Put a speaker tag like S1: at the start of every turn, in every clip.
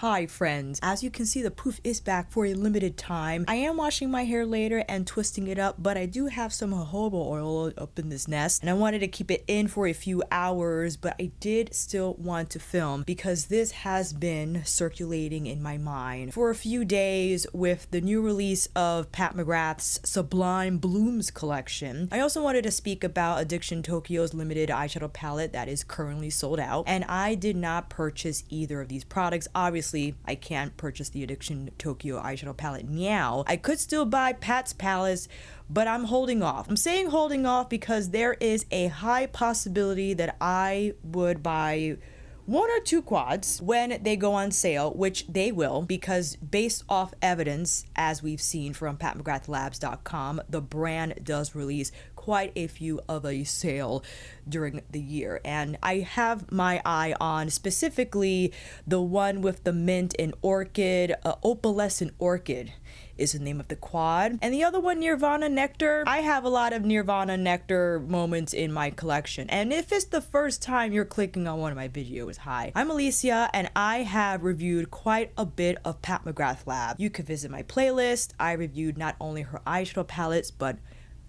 S1: Hi friends, as you can see the poof is back for a limited time. I am washing my hair later and twisting it up, but I do have some jojoba oil up in this nest and I wanted to keep it in for a few hours, but I did still want to film because this has been circulating in my mind for a few days with the new release of Pat McGrath's Sublime Blooms collection. I also wanted to speak about Addiction Tokyo's limited eyeshadow palette that is currently sold out, and I did not purchase either of these products. Obviously I can't purchase the Addiction Tokyo eyeshadow palette now. I could still buy Pat's palettes, but I'm holding off. I'm saying holding off because there is a high possibility that I would buy one or two quads when they go on sale, which they will, because based off evidence, as we've seen from patmcgrathlabs.com, the brand does release quite a few of a sale during the year. And I have my eye on specifically the one with the mint and orchid, opalescent orchid is the name of the quad. And the other one, Nirvana Nectar. I have a lot of Nirvana Nectar moments in my collection. And if it's the first time you're clicking on one of my videos, hi, I'm Alicia and I have reviewed quite a bit of Pat McGrath Lab. You can visit my playlist. I reviewed not only her eyeshadow palettes, but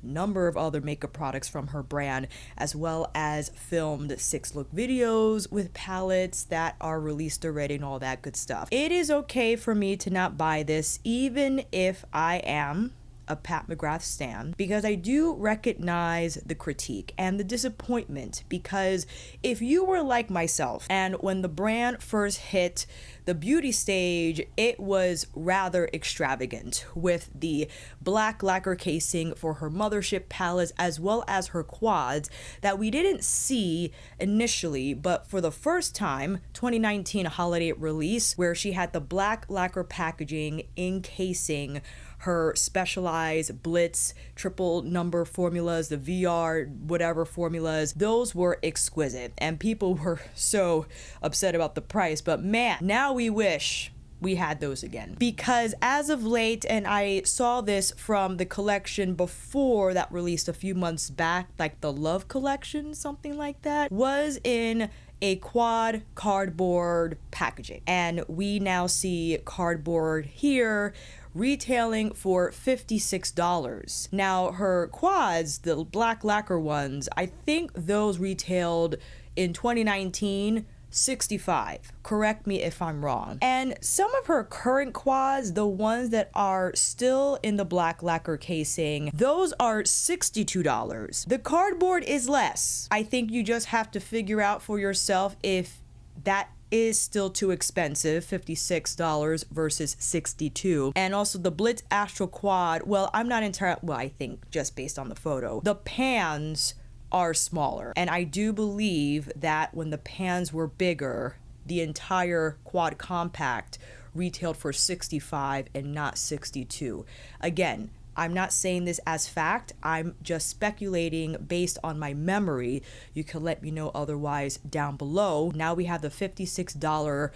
S1: number of other makeup products from her brand, as well as filmed 6-look videos with palettes that are released already and all that good stuff. It is okay for me to not buy this, even if I am a Pat McGrath stan, because I do recognize the critique and the disappointment, because if you were like myself and when the brand first hit the beauty stage, it was rather extravagant with the black lacquer casing for her mothership palettes as well as her quads that we didn't see initially, but for the first time, 2019 holiday release, where she had the black lacquer packaging encasing her specialized Blitz triple number formulas, the VR whatever formulas. Those were exquisite and people were so upset about the price, but man, now we wish we had those again, because as of late, and I saw this from the collection before that released a few months back, like the Love collection, something like that, was in a quad cardboard packaging, and we now see cardboard here retailing for $56. Now her quads, the black lacquer ones, I think those retailed in 2019 $65. Correct me if I'm wrong. And some of her current quads, the ones that are still in the black lacquer casing, those are $62. The cardboard is less. I think you just have to figure out for yourself if that is still too expensive, $56 versus $62. And also the Blitz Astral Quad, well, I'm not entirely, well, I think just based on the photo, the pans are smaller. And I do believe that when the pans were bigger, the entire quad compact retailed for $65 and not $62. Again, I'm not saying this as fact, I'm just speculating based on my memory. You can let me know otherwise down below. Now we have the $56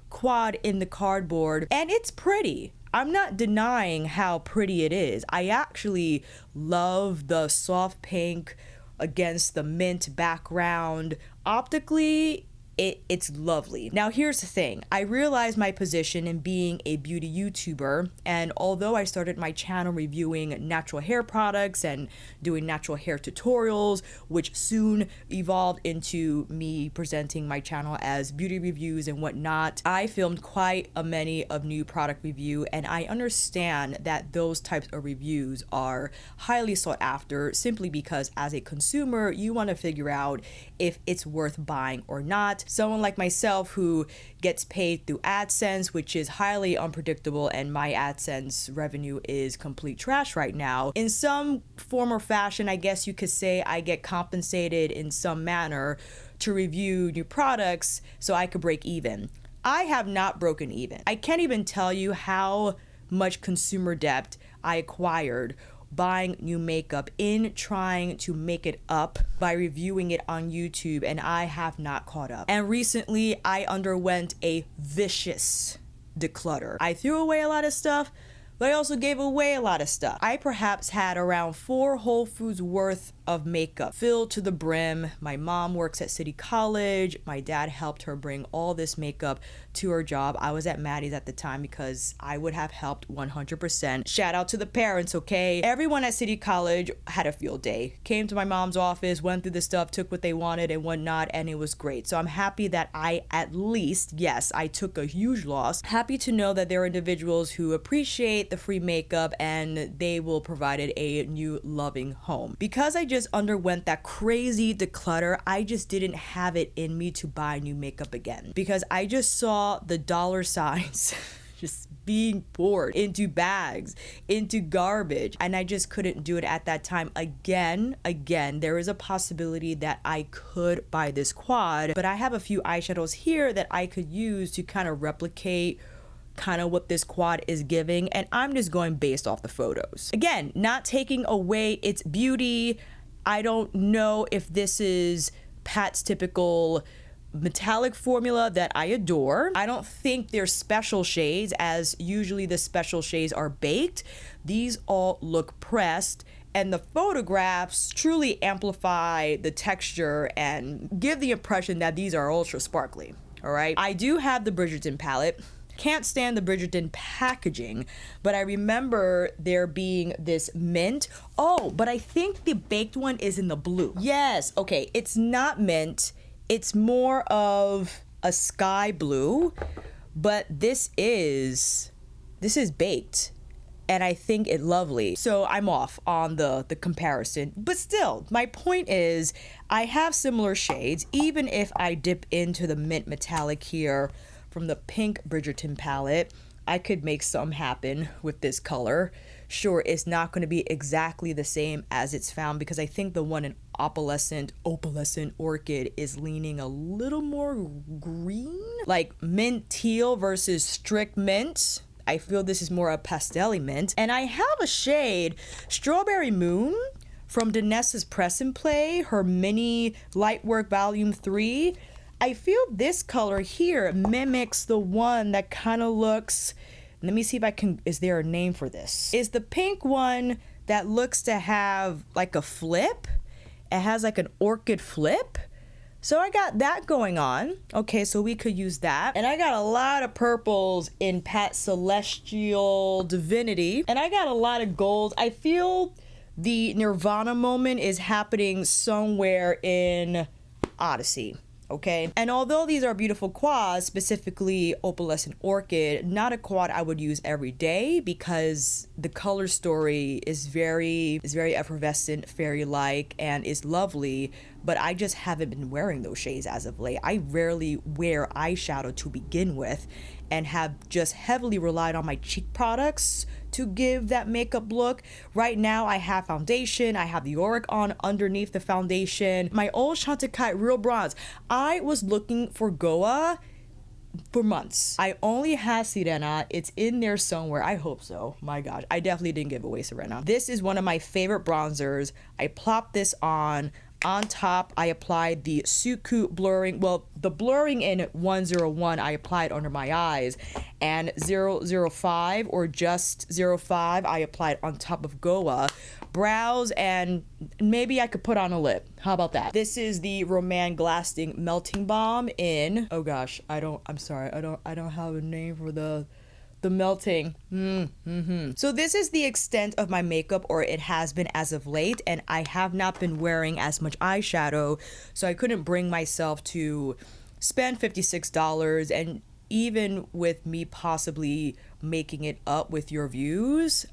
S1: quad in the cardboard, and it's pretty. I'm not denying how pretty it is. I actually love the soft pink against the mint background. Optically, it's lovely. Now here's the thing, I realize my position in being a beauty YouTuber, and although I started my channel reviewing natural hair products and doing natural hair tutorials, which soon evolved into me presenting my channel as beauty reviews and whatnot, I filmed quite a many of new product review, and I understand that those types of reviews are highly sought after simply because as a consumer you want to figure out if it's worth buying or not. Someone like myself who gets paid through AdSense, which is highly unpredictable, and my AdSense revenue is complete trash right now. In some form or fashion, I guess you could say I get compensated in some manner to review new products so I could break even. I have not broken even. I can't even tell you how much consumer debt I acquired buying new makeup in trying to make it up by reviewing it on YouTube, and I have not caught up. And recently I underwent a vicious declutter. I threw away a lot of stuff, but I also gave away a lot of stuff. I perhaps had around 4 Whole Foods worth of makeup filled to the brim. My mom works at City College. My dad helped her bring all this makeup to her job. I was at Maddie's at the time because I would have helped 100%. Shout out to the parents, okay? Everyone at City College had a field day. Came to my mom's office, went through the stuff, took what they wanted and whatnot, and it was great. So I'm happy that I at least, yes, I took a huge loss. Happy to know that there are individuals who appreciate the free makeup and they will provide it a new loving home. Because I just underwent that crazy declutter, I just didn't have it in me to buy new makeup again because I just saw the dollar signs just being poured into bags, into garbage, and I just couldn't do it at that time. Again, there is a possibility that I could buy this quad, but I have a few eyeshadows here that I could use to kind of replicate kind of what this quad is giving, and I'm just going based off the photos. Again, not taking away its beauty. I don't know if this is Pat's typical metallic formula that I adore. I don't think they're special shades, as usually the special shades are baked. These all look pressed, and the photographs truly amplify the texture and give the impression that these are ultra sparkly. All right, I do have the Bridgerton palette. Can't stand the Bridgerton packaging, but I remember there being this mint. Oh, but I think the baked one is in the blue. Yes, okay, it's not mint. It's more of a sky blue, but this is baked, and I think it's lovely. So I'm off on the comparison, but still, my point is I have similar shades, even if I dip into the mint metallic here from the pink Bridgerton palette. I could make some happen with this color. Sure, it's not going to be exactly the same as it's found because I think the one in opalescent orchid is leaning a little more green, like mint teal versus strict mint. I feel this is more a pastel-y mint. And I have a shade, Strawberry Moon, from Danessa's Press and Play, her mini Lightwork Volume 3. I feel this color here mimics the one that kind of looks, let me see if I can, is there a name for this? Is the pink one that looks to have like a flip? It has like an orchid flip. So I got that going on. Okay, so we could use that. And I got a lot of purples in Pat Celestial Divinity. And I got a lot of gold. I feel the Nirvana moment is happening somewhere in Odyssey. Okay, and although these are beautiful quads, specifically opalescent orchid, not a quad I would use every day because the color story is very effervescent, fairy-like, and is lovely, but I just haven't been wearing those shades as of late. I rarely wear eyeshadow to begin with and have just heavily relied on my cheek products to give that makeup look. Right now I have foundation, I have the Auric on underneath the foundation, my old Chantecaille Real Bronze. I was looking for Goa for months. I only had Sirena. It's in there somewhere. I hope so. My gosh, I definitely didn't give away Sirena. This is one of my favorite bronzers. I plopped this on. On top, I applied the Suku blurring. Well, the blurring in 101 I applied under my eyes, and 005 or just 05 I applied on top of Goa. Brows, and maybe I could put on a lip. How about that? This is the Roman Glasting Melting Balm in, oh gosh, I don't have a name for the melting. So this is the extent of my makeup, or it has been as of late, and I have not been wearing as much eyeshadow, so I couldn't bring myself to spend $56. And even with me possibly making it up with your views,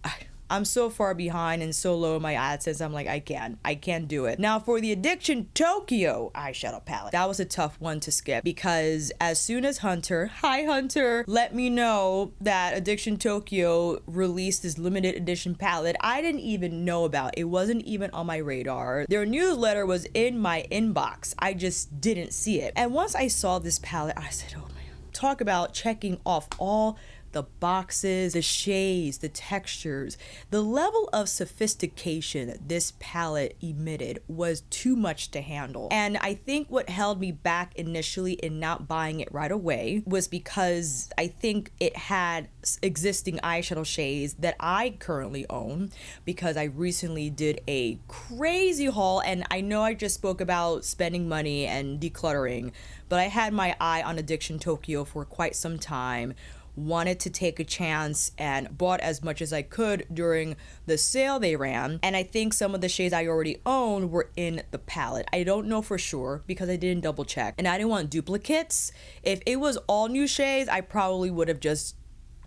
S1: I'm so far behind and so low in my AdSense. I'm like, I can't do it. Now for the Addiction Tokyo eyeshadow palette, that was a tough one to skip because as soon as Hunter, hi Hunter, let me know that Addiction Tokyo released this limited edition palette, I didn't even know about. It wasn't even on my radar. Their newsletter was in my inbox. I just didn't see it. And once I saw this palette, I said, oh man, talk about checking off all the boxes, the shades, the textures. The level of sophistication this palette emitted was too much to handle. And I think what held me back initially in not buying it right away was because I think it had existing eyeshadow shades that I currently own, because I recently did a crazy haul. And I know I just spoke about spending money and decluttering, but I had my eye on Addiction Tokyo for quite some time, wanted to take a chance and bought as much as I could during the sale they ran. And I think some of the shades I already owned were in the palette. I don't know for sure because I didn't double check and I didn't want duplicates. If it was all new shades, I probably would have just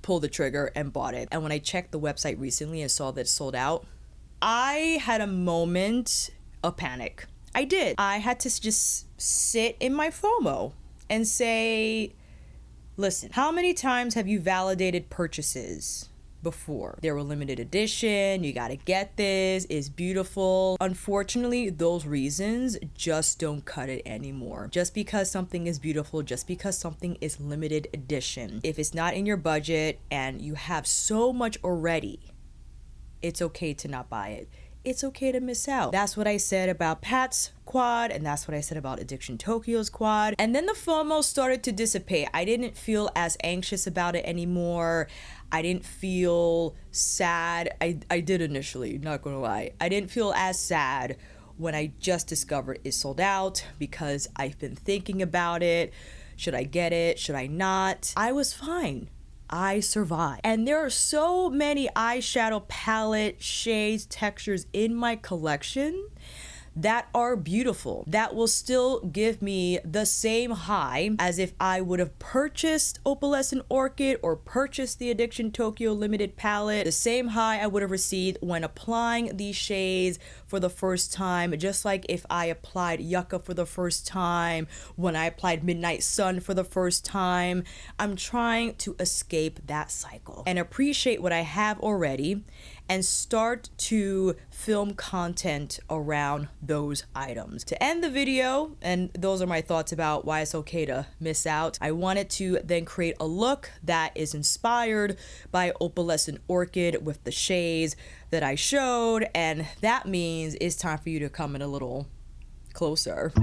S1: pulled the trigger and bought it. And when I checked the website recently and saw that it sold out, I had a moment of panic. I did. I had to just sit in my FOMO and say, listen, how many times have you validated purchases before? They were limited edition, you gotta get this, it's beautiful. Unfortunately, those reasons just don't cut it anymore. Just because something is beautiful, just because something is limited edition, if it's not in your budget and you have so much already, it's okay to not buy it. It's okay to miss out. That's what I said about Pat's quad, and that's what I said about Addiction Tokyo's quad. And then the FOMO started to dissipate. I didn't feel as anxious about it anymore. I didn't feel sad. I did initially, not gonna lie. I didn't feel as sad when I just discovered it sold out, because I've been thinking about it. Should I get it? Should I not? I was fine. I survived. And there are so many eyeshadow palette shades, textures in my collection that are beautiful, that will still give me the same high as if I would have purchased Opalescent Orchid or purchased the Addiction Tokyo limited palette. The same high I would have received when applying these shades for the first time, just like if I applied Yucca for the first time, when I applied Midnight Sun for the first time. I'm trying to escape that cycle and appreciate what I have already and start to film content around those items. To end the video, and those are my thoughts about why it's okay to miss out, I wanted to then create a look that is inspired by Opalescent Orchid with the shades that I showed, and that means it's time for you to come in a little closer.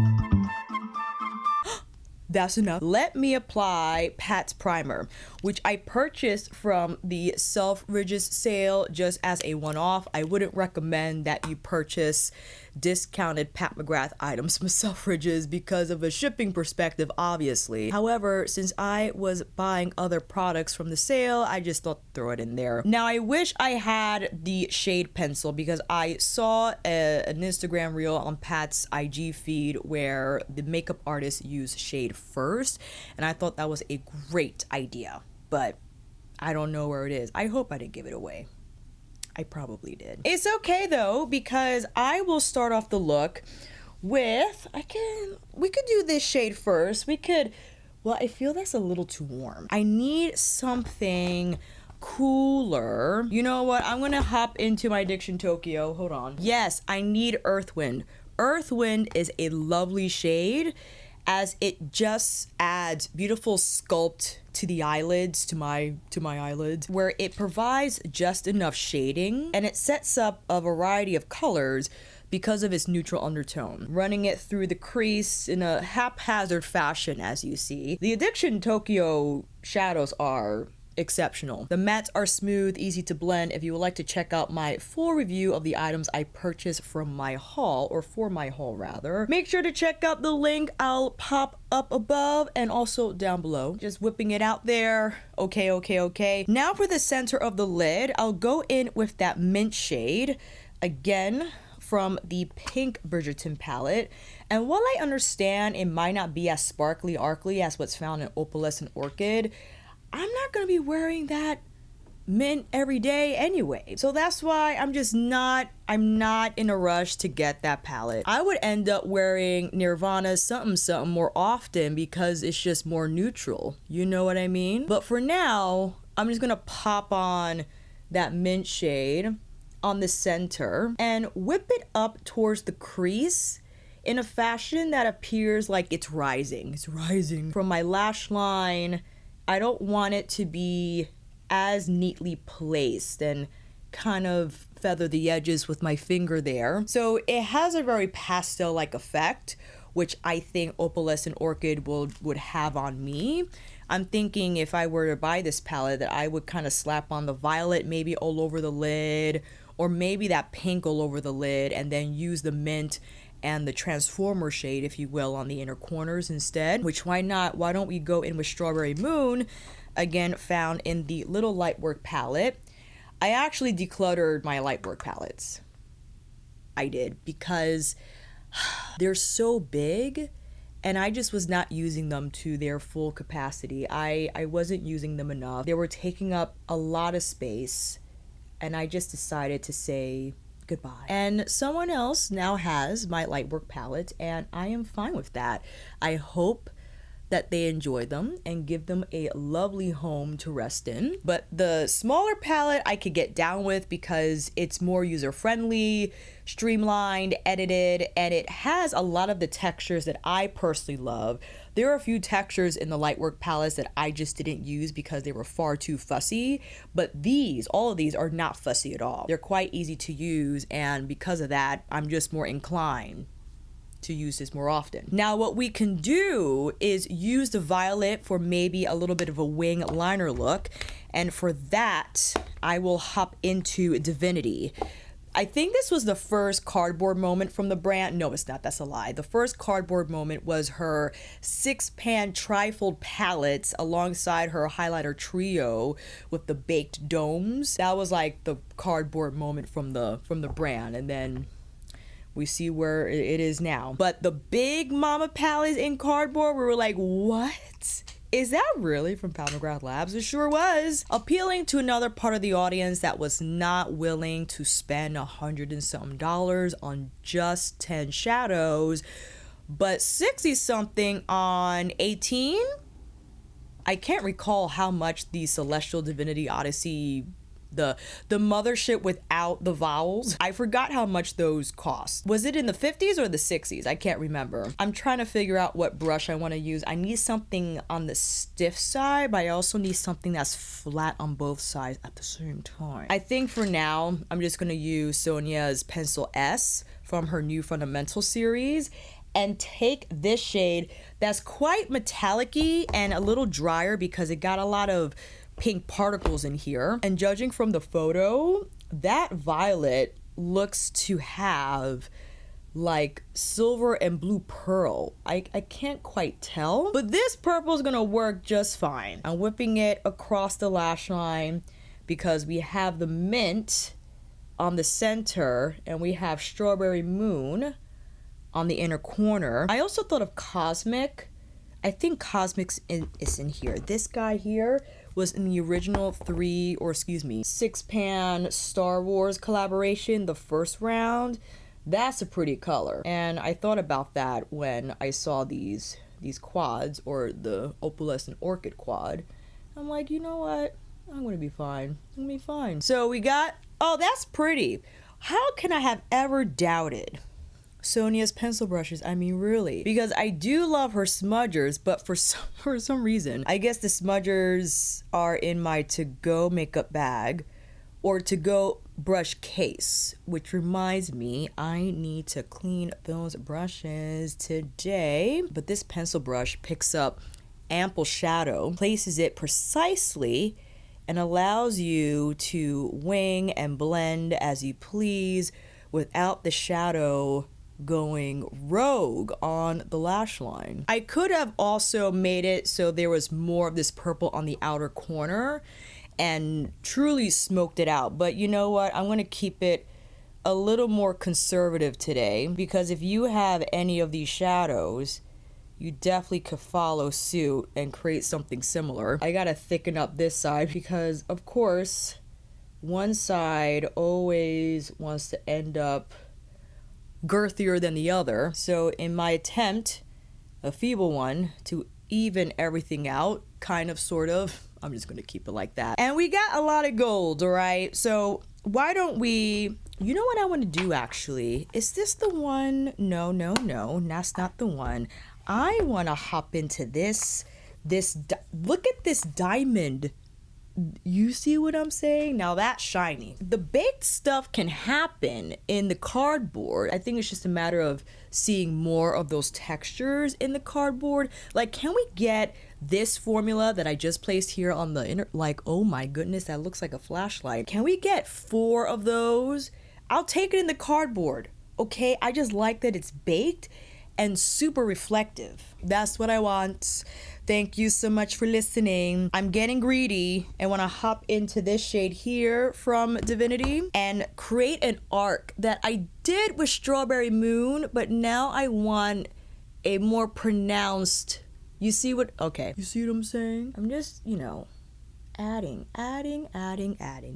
S1: That's enough. Let me apply Pat's primer, which I purchased from the Selfridges sale just as a one-off. I wouldn't recommend that you purchase discounted Pat McGrath items from Selfridges because of a shipping perspective, obviously. However, since I was buying other products from the sale, I just thought to throw it in there. Now, I wish I had the shade pencil because I saw an Instagram reel on Pat's IG feed where the makeup artist used shade first, and I thought that was a great idea, but I don't know where it is. I hope I didn't give it away. I probably did. It's okay though, because I will start off the look with, we could do this shade first. Well, I feel that's a little too warm. I need something cooler. You know what? I'm gonna hop into my Addiction Tokyo. Hold on. Yes, I need Earth Wind. Earth Wind is a lovely shade, as it just adds beautiful sculpt to the eyelids, to my eyelids, where it provides just enough shading and it sets up a variety of colors because of its neutral undertone, running it through the crease in a haphazard fashion, as you see. The Addiction Tokyo shadows are exceptional. The mattes are smooth, easy to blend. If you would like to check out my full review of the items I purchased from my haul, or for my haul rather, make sure to check out the link I'll pop up above and also down below. Just whipping it out there. Okay. Now for the center of the lid, I'll go in with that mint shade, again from the pink Bridgerton palette. And while I understand it might not be as sparkly arcly as what's found in Opalescent Orchid, I'm not gonna be wearing that mint every day anyway. So that's why I'm not in a rush to get that palette. I would end up wearing Nirvana something more often because it's just more neutral. You know what I mean? But for now, I'm just gonna pop on that mint shade on the center and whip it up towards the crease in a fashion that appears like it's rising. It's rising from my lash line. I don't want it to be as neatly placed and kind of feather the edges with my finger there. So it has a very pastel-like effect, which I think Opalescent Orchid would have on me. I'm thinking if I were to buy this palette that I would kind of slap on the violet maybe all over the lid, or maybe that pink all over the lid, and then use the mint and the transformer shade, if you will, on the inner corners instead. Which, why not? Why don't we go in with Strawberry Moon, again found in the Little Lightwork palette. I actually decluttered my Lightwork palettes. I did, because they're so big and I just was not using them to their full capacity. I wasn't using them enough. They were taking up a lot of space, and I just decided to say goodbye. And someone else now has my Lightwork palette, and I am fine with that. I hope that they enjoy them and give them a lovely home to rest in. But the smaller palette I could get down with because it's more user-friendly, streamlined, edited, and it has a lot of the textures that I personally love. There are a few textures in the Lightwork palettes that I just didn't use because they were far too fussy, but all of these are not fussy at all. They're quite easy to use, and because of that, I'm just more inclined to use this more often. Now, what we can do is use the violet for maybe a little bit of a wing liner look, and for that, I will hop into Divinity. I think this was the first cardboard moment from the brand. No, it's not. That's a lie. The first cardboard moment was her 6-pan trifold palettes alongside her highlighter trio with the baked domes. That was like the cardboard moment from the brand, and then we see where it is now. But the big mama palette in cardboard, we were like, what? Is that really from Pat McGrath Labs? It sure was. Appealing to another part of the audience that was not willing to spend $100 and something on just 10 shadows, but 60 something on 18? I can't recall how much the Celestial Divinity Odyssey, the mothership without the vowels, I forgot how much those cost. Was it in the 50s or the 60s? I can't remember. I'm trying to figure out what brush I want to use. I need something on the stiff side, but I also need something that's flat on both sides at the same time. I think for now, I'm just going to use Sonia's Pencil S from her new Fundamental series and take this shade that's quite metallic-y and a little drier because it got a lot of pink particles in here. And judging from the photo, that violet looks to have like silver and blue pearl. I can't quite tell, but this purple is gonna work just fine. I'm whipping it across the lash line because we have the mint on the center and we have Strawberry Moon on the inner corner. I also thought of Cosmic. I think Cosmic's is in here. This guy here was in the original 6-pan Star Wars collaboration, the first round. That's a pretty color. And I thought about that when I saw these quads, or the Opalescent Orchid quad. I'm like, you know what? I'm gonna be fine. I'm gonna be fine. So we got, oh, that's pretty. How can I have ever doubted Sonia's pencil brushes? I mean, really, because I do love her smudgers, but for some reason, I guess the smudgers are in my to-go makeup bag or to-go brush case, which reminds me I need to clean those brushes today. But this pencil brush picks up ample shadow, places it precisely, and allows you to wing and blend as you please without the shadow going rogue on the lash line. I could have also made it so there was more of this purple on the outer corner and truly smoked it out, but you know what? I'm gonna keep it a little more conservative today, because if you have any of these shadows, you definitely could follow suit and create something similar. I gotta thicken up this side because, of course, one side always wants to end up girthier than the other. So in my attempt, a feeble one, to even everything out, kind of, sort of, I'm just gonna keep it like that. And we got a lot of gold, all right? So why don't we, you know what I want to do actually? Is this the one? No, that's not the one. I want to hop into this, look at this diamond You see what I'm saying? Now that's shiny. The baked stuff can happen in the cardboard. I think it's just a matter of seeing more of those textures in the cardboard. Like, can we get this formula that I just placed here on the inner, like, oh my goodness, that looks like a flashlight. Can we get 4 of those? I'll take it in the cardboard, okay? I just like that it's baked and super reflective. That's what I want. Thank you so much for listening. I'm getting greedy and want to hop into this shade here from Divinity and create an arc that I did with Strawberry Moon, but now I want a more pronounced, you see what, okay. You see what I'm saying? I'm just, you know, adding,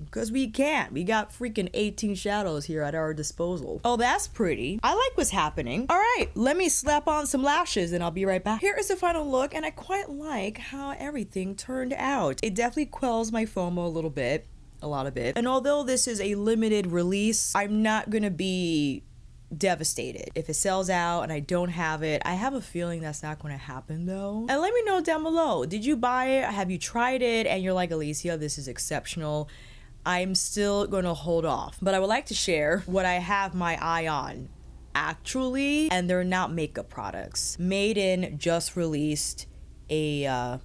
S1: because we can't. We got freaking 18 shadows here at our disposal. Oh, that's pretty. I like what's happening. All right, let me slap on some lashes and I'll be right back. Here is the final look, and I quite like how everything turned out. It definitely quells my FOMO a little bit, a lot of it. And although this is a limited release, I'm not gonna be devastated if it sells out and I don't have it. I have a feeling that's not going to happen though. And let me know down below, did you buy it? Have you tried it and you're like, Alicia, this is exceptional? I'm still going to hold off, but I would like to share what I have my eye on actually, and they're not makeup products. Made In just released a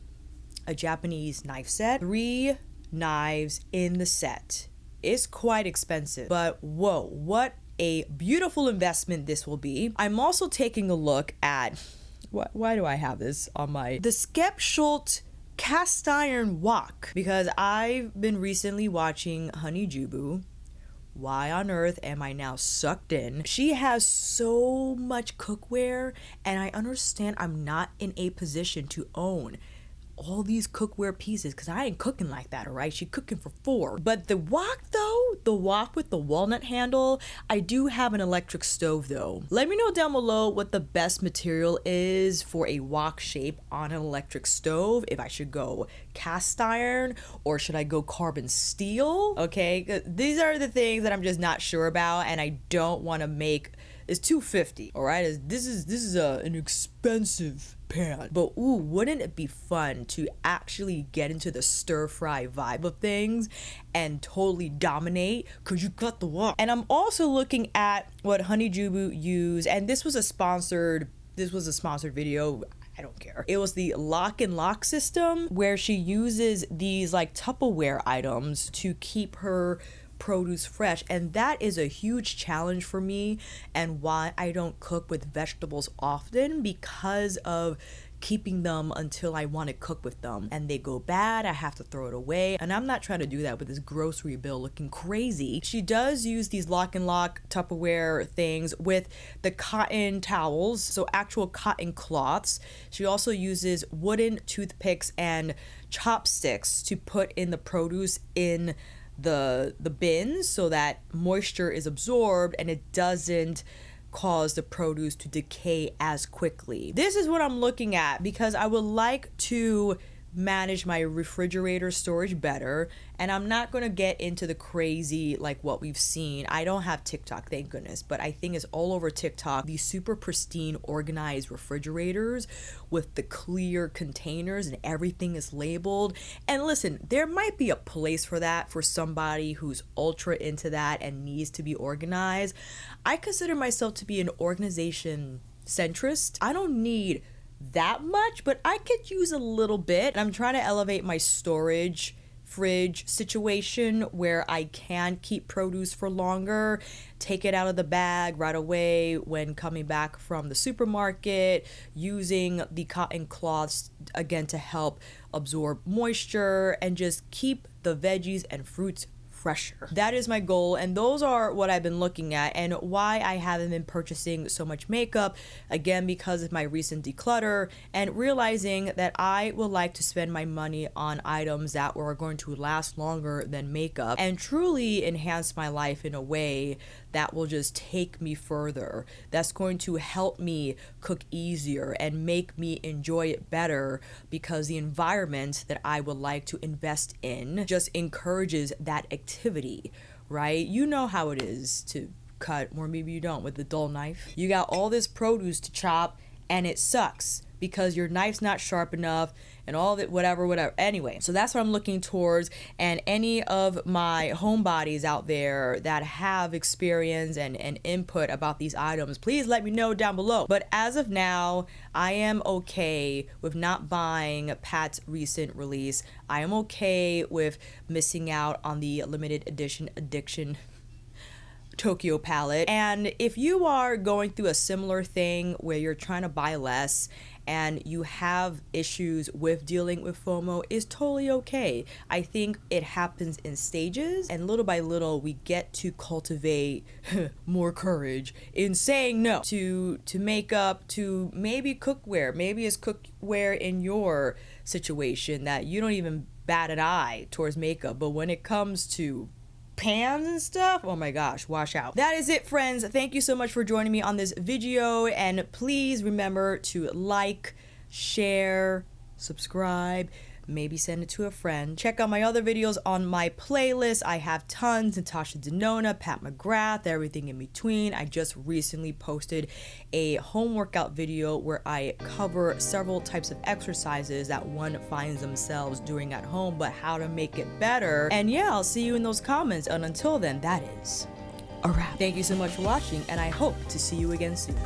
S1: Japanese knife set, 3 knives in the set. It's quite expensive, but whoa, what a beautiful investment this will be. I'm also taking a look at, why do I have this on my, the Skepschult cast iron wok, because I've been recently watching Honey Jubu. Why on earth am I now sucked in? She has so much cookware, and I understand I'm not in a position to own all these cookware pieces because I ain't cooking like that, all right? She cooking for 4. But the wok though, the wok with the walnut handle, I do have an electric stove though. Let me know down below what the best material is for a wok shape on an electric stove. If I should go cast iron or should I go carbon steel? Okay, these are the things that I'm just not sure about, and I don't want to make. It's $250, all right? This is an expensive pan. But ooh, wouldn't it be fun to actually get into the stir fry vibe of things and totally dominate, because you got the wok. And I'm also looking at what Honey Jubu used, and this was a sponsored video. I don't care. It was the lock and lock system where she uses these like Tupperware items to keep her produce fresh, and that is a huge challenge for me and why I don't cook with vegetables often, because of keeping them until I want to cook with them and they go bad. I have to throw it away, and I'm not trying to do that with this grocery bill looking crazy. She does use these lock and lock Tupperware things with the cotton towels, so actual cotton cloths. She also uses wooden toothpicks and chopsticks to put in the produce in the bins so that moisture is absorbed and it doesn't cause the produce to decay as quickly. This is what I'm looking at because I would like to manage my refrigerator storage better, and I'm not going to get into the crazy like what we've seen. I don't have TikTok, thank goodness, but I think it's all over TikTok, these super pristine organized refrigerators with the clear containers and everything is labeled. And listen, there might be a place for that for somebody who's ultra into that and needs to be organized. I consider myself to be an organization centrist. I don't need that much, but I could use a little bit. I'm trying to elevate my storage fridge situation where I can keep produce for longer, take it out of the bag right away when coming back from the supermarket, using the cotton cloths again to help absorb moisture and just keep the veggies and fruits fresher. That is my goal, and those are what I've been looking at, and why I haven't been purchasing so much makeup, again because of my recent declutter and realizing that I would like to spend my money on items that are going to last longer than makeup and truly enhance my life in a way that will just take me further, that's going to help me cook easier and make me enjoy it better, because the environment that I would like to invest in just encourages that activity, right? You know how it is to cut, or maybe you don't, with the dull knife. You got all this produce to chop and it sucks because your knife's not sharp enough and all that, whatever. Anyway, so that's what I'm looking towards. And any of my homebodies out there that have experience and input about these items, please let me know down below. But as of now, I am okay with not buying Pat's recent release. I am okay with missing out on the limited edition Addiction Tokyo palette. And if you are going through a similar thing where you're trying to buy less and you have issues with dealing with FOMO, is totally okay. I think it happens in stages, and little by little we get to cultivate more courage in saying no to makeup, to maybe cookware. Maybe it's cookware in your situation that you don't even bat an eye towards makeup, but when it comes to pans and stuff, oh my gosh, wash out. That is it, friends. Thank you so much for joining me on this video, and please remember to like, share, subscribe, maybe send it to a friend. Check out my other videos on my playlist. I have tons: Natasha Denona, Pat McGrath, everything in between. I just recently posted a home workout video where I cover several types of exercises that one finds themselves doing at home, but how to make it better. And yeah, I'll see you in those comments, and until then, that is a wrap. Thank you so much for watching, and I hope to see you again soon.